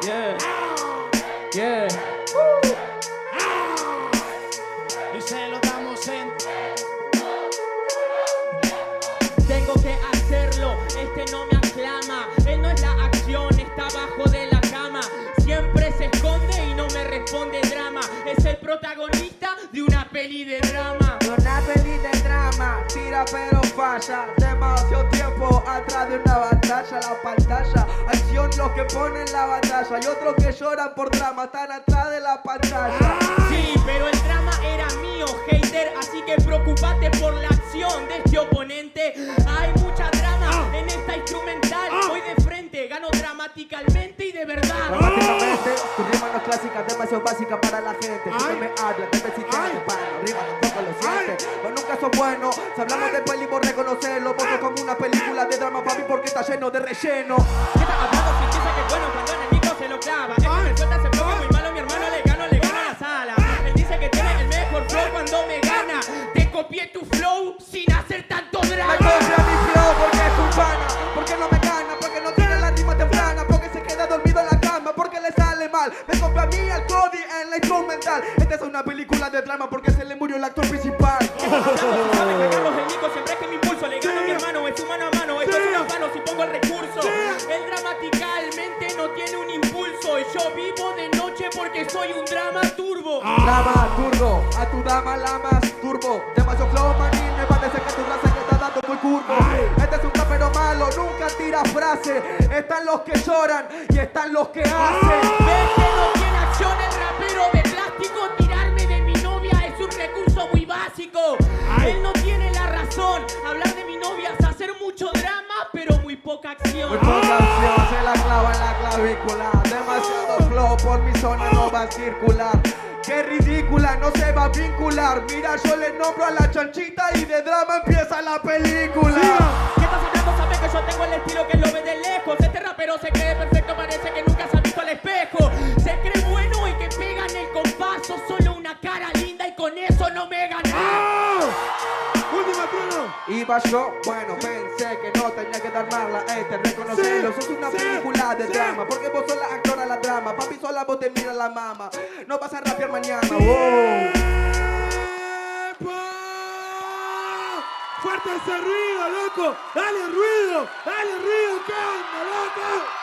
Yeah. Yeah. Y se lo damos en... Tengo que hacerlo, no me aclama. Él no es la acción, está abajo de la cama. Siempre se esconde y no me responde drama. Es el protagonista de una peli de drama. Una peli de drama, tira pero falla. Demasiado tiempo atrás de una batalla. La pantalla, acción los que ponen la batalla. Y otros que lloran por drama, están atrás de la pantalla. Sí, pero el drama era mío, hater. Así que preocupate por la acción de este oponente. Hay mucha drama en esta instrumental. Voy de frente, gano dramaticalmente y de verdad. Dramáticamente, tu rima no es clásica, demasiado básica para la gente. Si no me hablas, debes citarme para arriba, tampoco lo sientes. Vos nunca sos bueno, si hablamos de peli, vos reconocerlo. Vos sos como una película de drama para mí porque está lleno de relleno. ¿Qué estás hablando si piensa que es bueno cuando en el micro se lo clava? Es que me suelta ese flow que muy malo, mi hermano le gano a la sala. Él dice que tiene el mejor flow cuando me gana. Te copié tu flow sin hacer tanto drama. Me copia mi flow porque es un pana, porque no me gana, porque no tiene la rima temprana, porque se queda dormido en la cama, porque le sale mal. Me copia a mí al Cody en la instrumental. Esta es una película de drama porque se le murió el actor principal. Sabes que Carlos el Nico siempre es que me impulso. Le gano a mi hermano, es su mano a mano. Esto es una mano si pongo el recurso. Él dramaticalmente no tiene un impulso. Y yo vivo de noche porque soy un drama turbo. Drama turbo, a tu dama la más turbo. Demasiado flow manín, me parece que tu raza que está dando muy curvo. Este es un rapero malo, nunca tira frase. Están los que lloran y están los que hacen. Ves que no tiene acción el rapero de plástico. Tirarme de mi novia es un recurso muy básico. Él no tiene la razón. Hablar de mi novia es hacer mucho drama, pero muy poca acción. Muy poca acción, se la clava en la clavícula. Demasiado flow, por mi zona no va a circular. Qué ridícula, no se va a vincular. Mira, yo le nombro a la chanchita y de drama empieza la película. ¿Qué estás hablando? Sabes que yo tengo el estilo que lo ve de lejos. Este rapero se cree perfecto, parece que nunca se ha visto al espejo. Se cree bueno y que pega en el compás. Sos solo una cara linda y con eso no me gané. Última turno. Iba yo, bueno, pensé que no tenía que dar marla. Reconocerlo, sos una película de drama. Porque vos sos la actora la drama. Papi, sola vos te mira la mama. No vas a rapear mañana, wow. ¡Fuerte ese ruido, loco! ¡Dale ruido! ¡Dale ruido! ¿Qué onda, loco?